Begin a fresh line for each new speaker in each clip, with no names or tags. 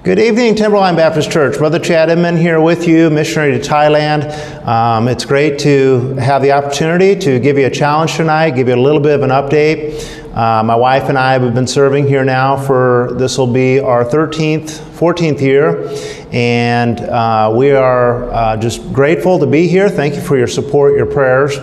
Good evening, Timberline Baptist Church. Brother Chad Inman here with you, missionary to Thailand. It's great to have the opportunity to give you a challenge tonight, give you a little bit of an update. My wife and I have been serving here now for, this will be our 14th year, and we are just grateful to be here. Thank you for your support, your prayers.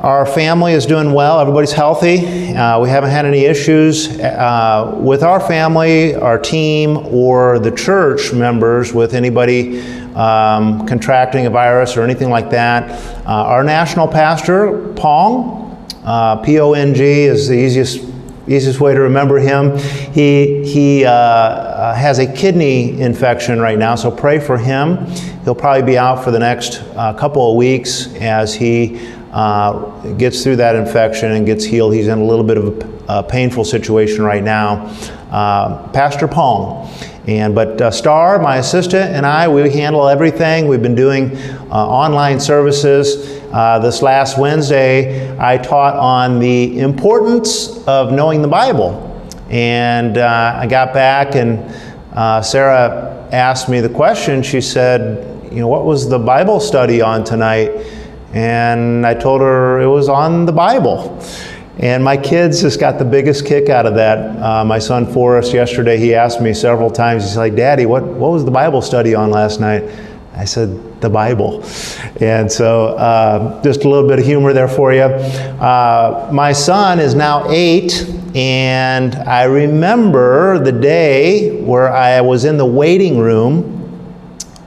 Our family is doing well. Everybody's healthy. We haven't had any issues with our family, our team, or the church members with anybody contracting a virus or anything like that. Our national pastor, Pong, P-O-N-G is the easiest way to remember him. He has a kidney infection right now, so pray for him. He'll probably be out for the next couple of weeks as he gets through that infection and gets healed. He's in a little bit of a painful situation right now. Pastor Pong. But Star, my assistant, and I, we handle everything. We've been doing online services. This last Wednesday, I taught on the importance of knowing the Bible. And I got back and Sarah asked me the question. She said, what was the Bible study on tonight? And I told her it was on the Bible. And my kids just got the biggest kick out of that. My son Forrest, yesterday, he asked me several times, he's like, Daddy, what was the Bible study on last night? I said, the Bible. And so just a little bit of humor there for you. My son is now 8, and I remember the day where I was in the waiting room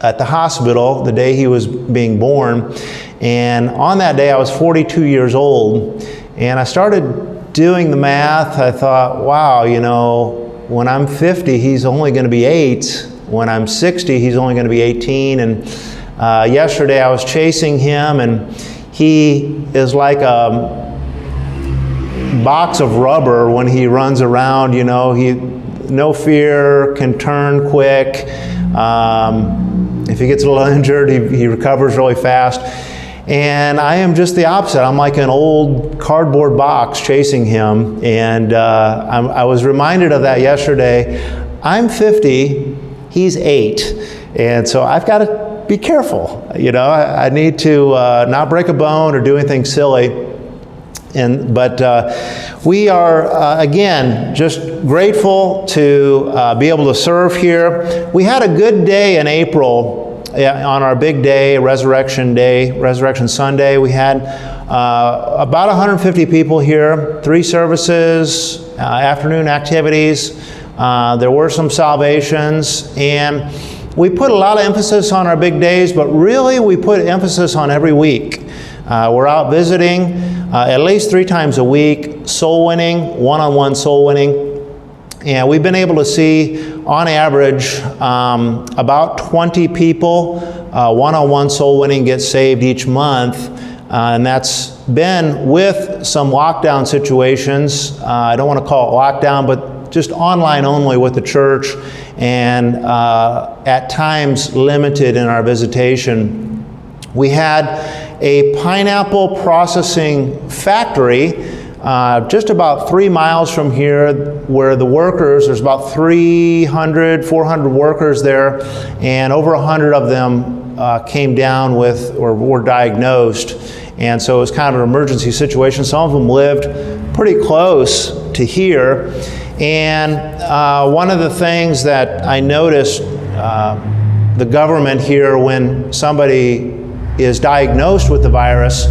at the hospital, the day he was being born. And on that day, I was 42 years old. And I started doing the math. I thought, wow, when I'm 50, he's only going to be 8. When I'm 60, he's only going to be 18. And yesterday, I was chasing him, and he is like a box of rubber when he runs around. He no fear, can turn quick. If he gets a little injured, he recovers really fast. And I am just the opposite. I'm like an old cardboard box chasing him. And I was reminded of that yesterday. I'm 50, he's 8. And so I've got to be careful. I need to not break a bone or do anything silly. But we are, again, just grateful to be able to serve here. We had a good day in April on our big day, Resurrection Sunday. We had about 150 people here, 3 services, afternoon activities. There were some salvations, and we put a lot of emphasis on our big days, but really we put emphasis on every week. We're out visiting at least 3 times a week, soul winning, one-on-one soul winning. And we've been able to see, on average, about 20 people, one-on-one soul winning, get saved each month. And that's been with some lockdown situations. I don't want to call it lockdown, but just online only with the church, and at times limited in our visitation. We had a pineapple processing factory just about 3 miles from here, where the workers, there's about 300, 400 workers there, and over 100 of them came down with or were diagnosed. And so it was kind of an emergency situation. Some of them lived pretty close to here. And one of the things that I noticed, the government here, when somebody is diagnosed with the virus,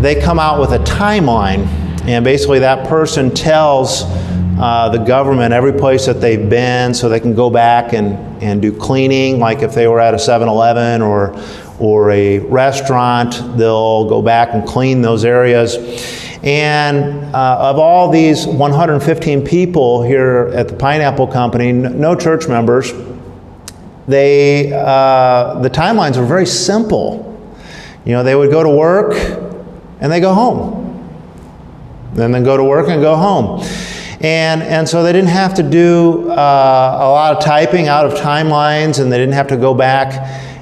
they come out with a timeline. And basically that person tells the government every place that they've been, so they can go back and do cleaning. Like if they were at a 7-Eleven or a restaurant, they'll go back and clean those areas. And of all these 115 people here at the Pineapple Company, no church members, the timelines were very simple. They would go to work and they go home. Then they go to work and go home. And so they didn't have to do a lot of typing out of timelines, and they didn't have to go back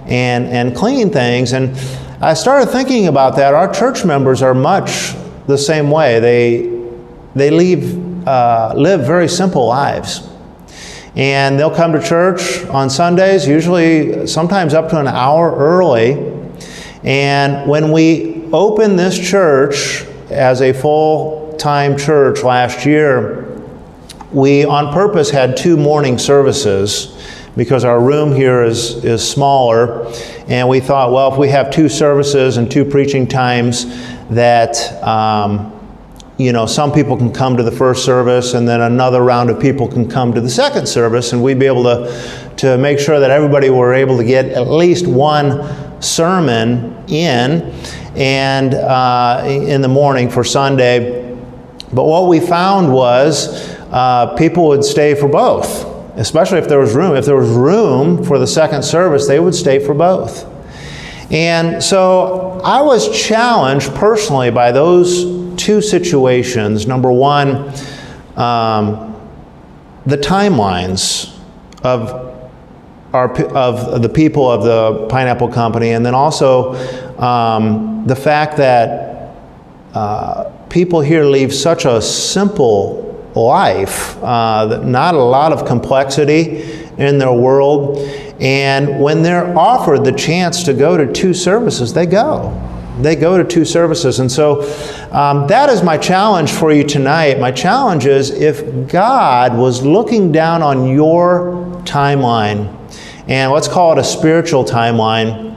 and clean things. And I started thinking about that. Our church members are much the same way. They live very simple lives. And they'll come to church on Sundays, usually sometimes up to an hour early. And when we opened this church as a full-time church last year, we on purpose had 2 morning services because our room here is smaller. And we thought, well, if we have 2 services and 2 preaching times, that some people can come to the first service and then another round of people can come to the second service, and we'd be able to make sure that everybody were able to get at least one sermon in the morning for Sunday. But what we found was people would stay for both, especially if there was room. If there was room for the second service, they would stay for both. And so I was challenged personally by those 2 situations. Number one, the timelines of the people of the Pineapple Company, and then also the fact that people here lead such a simple life, not a lot of complexity in their world, and when they're offered the chance to go to 2 services, they go. They go to 2 services. And so that is my challenge for you tonight. My challenge is, if God was looking down on your timeline, and let's call it a spiritual timeline,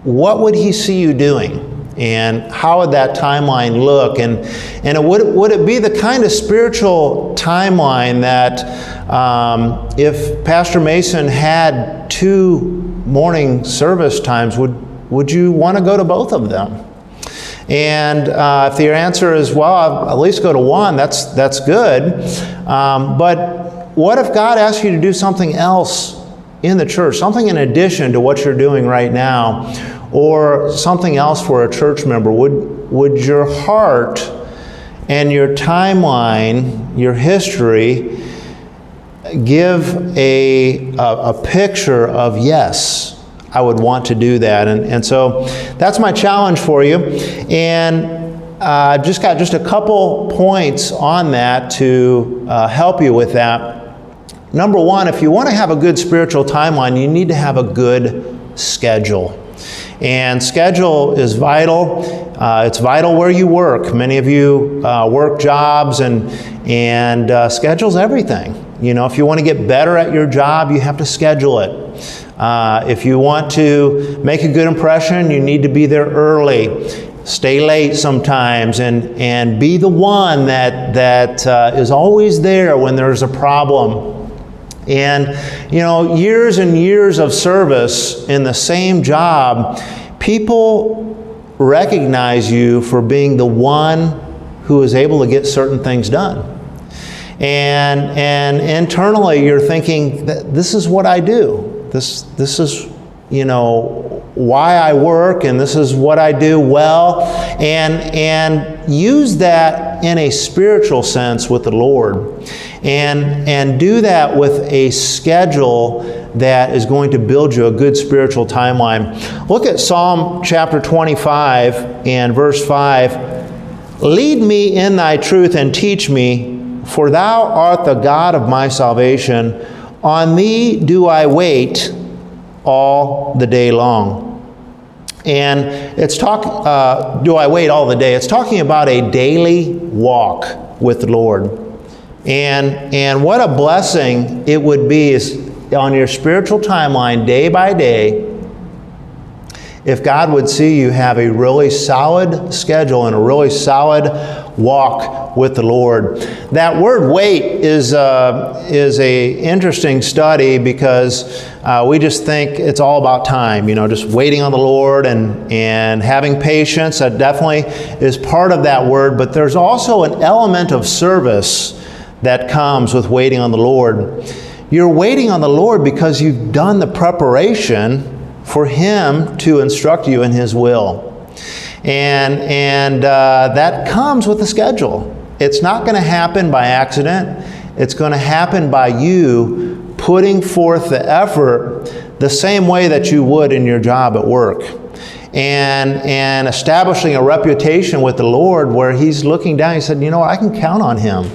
what would He see you doing? And how would that timeline look? And would it be the kind of spiritual timeline that if Pastor Mason had 2 morning service times, would you want to go to both of them? And if your answer is, well, I'll at least go to one, that's good. But what if God asked you to do something else in the church, something in addition to what you're doing right now, or something else for a church member? Would your heart and your timeline, your history, give a picture of, yes, I would want to do that? And so that's my challenge for you. And I've just got a couple points on that to help you with that. Number one, if you want to have a good spiritual timeline, you need to have a good schedule. And schedule is vital. It's vital where you work. Many of you work jobs, and schedule's everything. If you want to get better at your job, you have to schedule it. If you want to make a good impression, you need to be there early. Stay late sometimes, and be the one that is always there when there's a problem. And, years and years of service in the same job, people recognize you for being the one who is able to get certain things done. And internally you're thinking, this is what I do. This is, why I work, and this is what I do well. And use that in a spiritual sense with the Lord. And do that with a schedule that is going to build you a good spiritual timeline. Look at Psalm chapter 25 and verse 5. Lead me in thy truth and teach me, for thou art the God of my salvation. On thee do I wait all the day long. And it's do I wait all the day? It's talking about a daily walk with the Lord. And what a blessing it would be is on your spiritual timeline, day by day, if God would see you have a really solid schedule and a really solid walk with the Lord. That word wait is a interesting study, because we just think it's all about time, just waiting on the Lord and having patience. That definitely is part of that word, but there's also an element of service that comes with waiting on the Lord. You're waiting on the Lord because you've done the preparation for Him to instruct you in His will. And that comes with a schedule. It's not going to happen by accident. It's going to happen by you putting forth the effort the same way that you would in your job at work. And establishing a reputation with the Lord where He's looking down. He said, I can count on Him.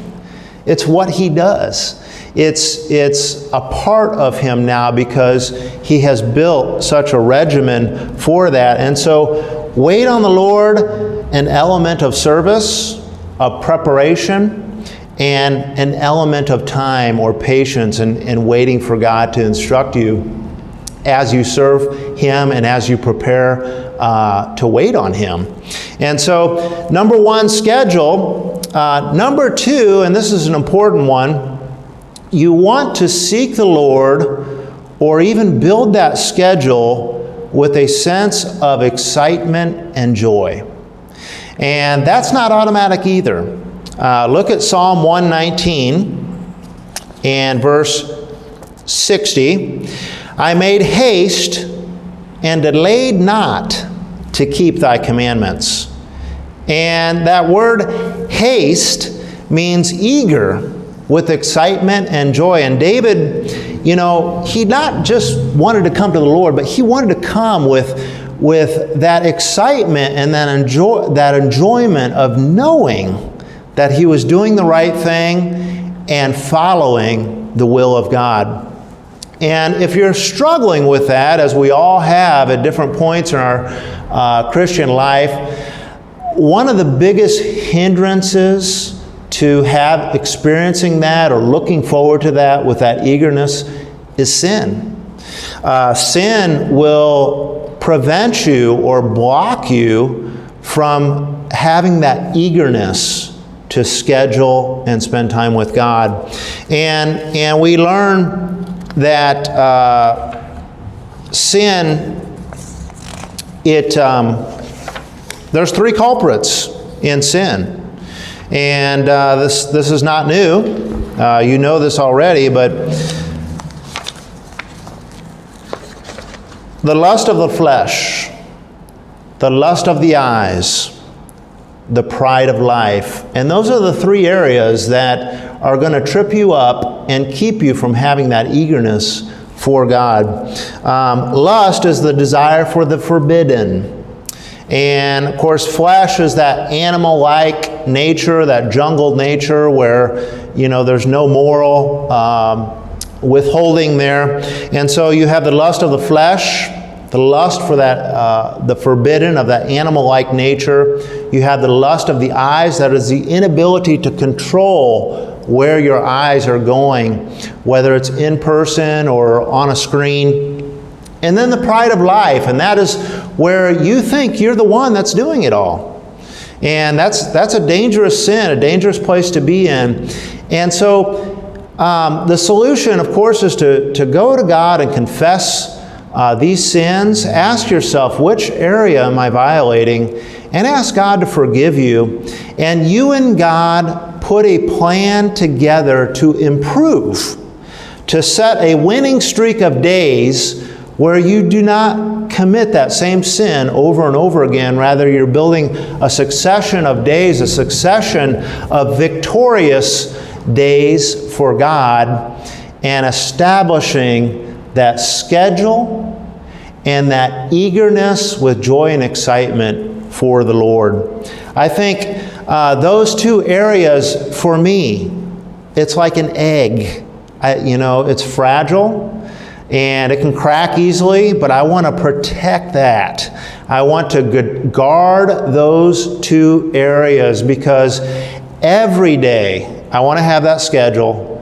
It's what He does. It's a part of him now because he has built such a regimen for that. And so wait on the Lord, an element of service, of preparation, and an element of time or patience and waiting for God to instruct you as you serve him and as you prepare to wait on him. And so, number one, schedule. Number two, and this is an important one, you want to seek the Lord or even build that schedule with a sense of excitement and joy. And that's not automatic either. Look at Psalm 119 and verse 60. I made haste and delayed not to keep thy commandments. And that word haste means eager, with excitement and joy. And David, he not just wanted to come to the Lord, but he wanted to come with that excitement and that enjoyment of knowing that he was doing the right thing and following the will of God. And if you're struggling with that, as we all have at different points in our Christian life, one of the biggest hindrances to have experiencing that or looking forward to that with that eagerness is sin. Sin will prevent you or block you from having that eagerness to schedule and spend time with God. And we learn that sin, there's three culprits in sin. And this is not new. You know this already, but the lust of the flesh, the lust of the eyes, the pride of life. And those are the three areas that are going to trip you up and keep you from having that eagerness for God. Lust is the desire for the forbidden. And of course, flesh is that animal-like nature, that jungle nature where, there's no moral withholding there. And so you have the lust of the flesh, the lust for that, the forbidden of that animal-like nature. You have the lust of the eyes, that is the inability to control where your eyes are going, whether it's in person or on a screen. And then the pride of life, and that is where you think you're the one that's doing it all. And that's a dangerous sin, a dangerous place to be in. And so the solution, of course, is to go to God and confess these sins. Ask yourself, which area am I violating? And ask God to forgive you. And you and God put a plan together to improve, to set a winning streak of days where you do not commit that same sin over and over again. Rather, you're building a succession of days, a succession of victorious days for God, and establishing that schedule and that eagerness with joy and excitement for the Lord. I think those two areas, for me, it's like an egg. It's fragile, and it can crack easily, but I want to protect that. I want to guard those two areas because every day I want to have that schedule.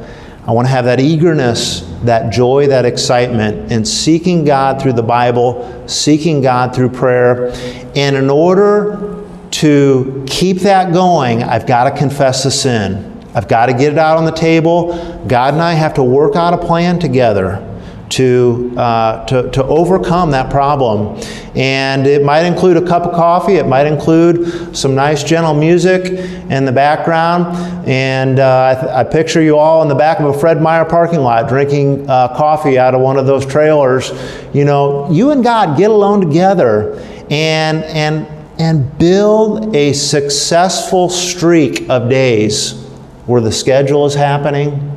I want to have that eagerness, that joy, that excitement in seeking God through the Bible, seeking God through prayer. And in order to keep that going, I've got to confess the sin. I've got to get it out on the table. God and I have to work out a plan together to overcome that problem. And it might include a cup of coffee. It might include some nice gentle music in the background. And I picture you all in the back of a Fred Meyer parking lot drinking coffee out of one of those trailers. You and God get alone together and build a successful streak of days where the schedule is happening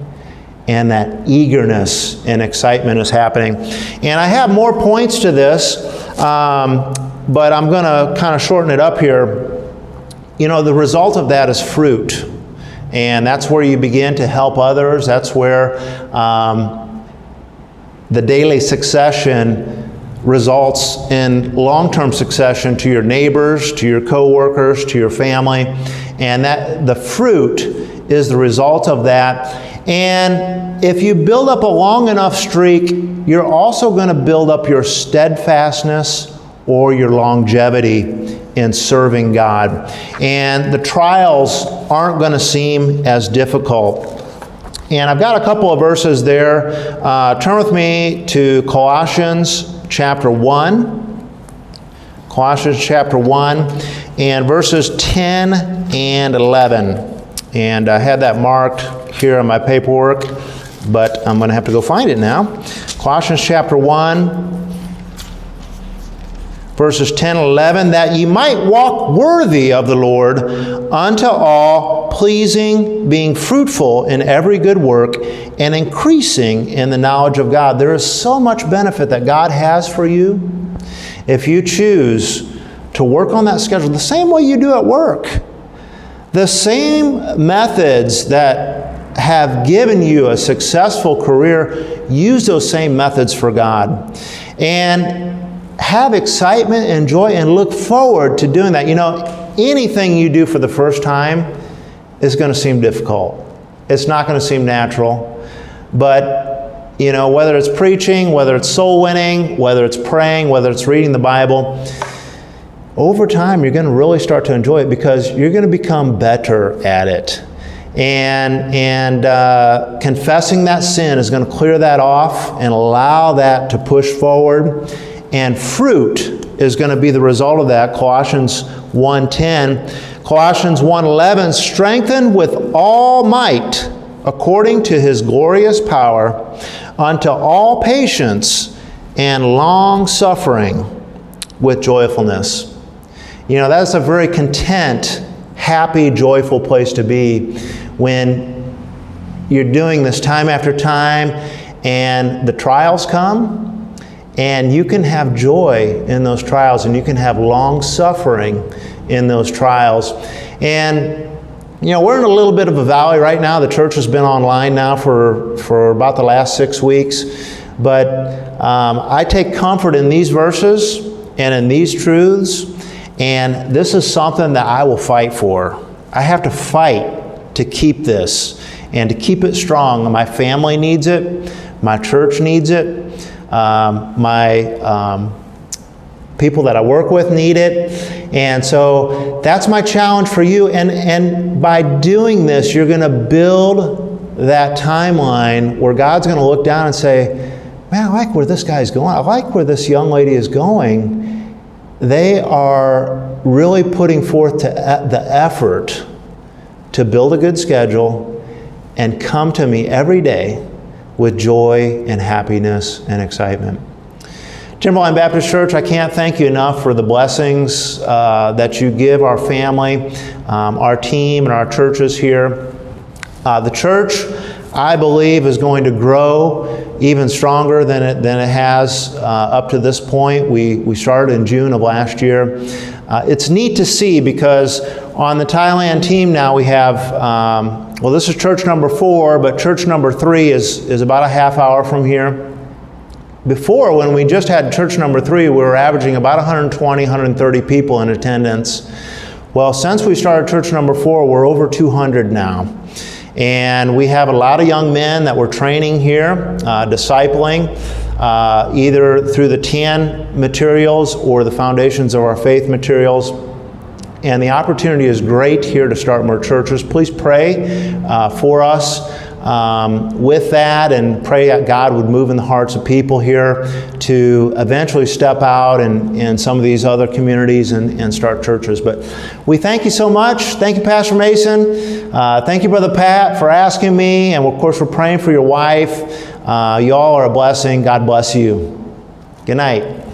and that eagerness and excitement is happening. And I have more points to this, but I'm going to kind of shorten it up here. The result of that is fruit. And that's where you begin to help others. That's where the daily succession results in long-term succession to your neighbors, to your co-workers, to your family. And that the fruit is the result of that. And if you build up a long enough streak, you're also going to build up your steadfastness or your longevity in serving God. And the trials aren't going to seem as difficult. And I've got a couple of verses there. Turn with me to Colossians chapter 1. Colossians chapter 1 and verses 10 and 11. And I had that marked here on my paperwork, but I'm going to have to go find it now. Colossians chapter 1, verses 10 and 11, that ye might walk worthy of the Lord unto all, pleasing, being fruitful in every good work, and increasing in the knowledge of God. There is so much benefit that God has for you if you choose to work on that schedule the same way you do at work. The same methods that have given you a successful career, use those same methods for God. And have excitement and joy and look forward to doing that. You know, anything you do for the first time is going to seem difficult. It's not going to seem natural. But, you know, whether it's preaching, whether it's soul winning, whether it's praying, whether it's reading the Bible, over time you're going to really start to enjoy it because you're going to become better at it. And confessing that sin is going to clear that off and allow that to push forward. And fruit is going to be the result of that. Colossians 1:10. Colossians 1:11, strengthened with all might according to His glorious power unto all patience and long suffering with joyfulness. You know, that's a very content, happy, joyful place to be when you're doing this time after time and the trials come. And you can have joy in those trials, and you can have long suffering in those trials. And, you know, we're in a little bit of a valley right now. The church has been online now for about the last 6 weeks. But I take comfort in these verses and in these truths. And this is something that I will fight for. I have to fight to keep this and to keep it strong. My family needs it. My church needs it. My people that I work with need it. And so that's my challenge for you. And by doing this, you're going to build that timeline where God's going to look down and say, man, I like where this guy's going. I like where this young lady is going. They are really putting forth the effort to build a good schedule and come to me every day with joy and happiness and excitement. Timberline Baptist Church, I can't thank you enough for the blessings that you give our family, our team, and our churches here. The church, I believe, is going to grow even stronger than it has up to this point. We started in June of last year. It's neat to see because on the Thailand team now we have, well, this is church number 4, but church number 3 is about a half hour from here. Before, when we just had church number 3, we were averaging about 120, 130 people in attendance. Well, since we started church number 4, we're over 200 now. And we have a lot of young men that we're training here, discipling, either through the 10 materials or the foundations of our faith materials. And the opportunity is great here to start more churches. Please pray for us with that, and pray that God would move in the hearts of people here to eventually step out in some of these other communities and start churches. But we thank you so much. Thank you, Pastor Mason. Thank you, Brother Pat, for asking me. And of course, we're praying for your wife. You all are a blessing. God bless you. Good night.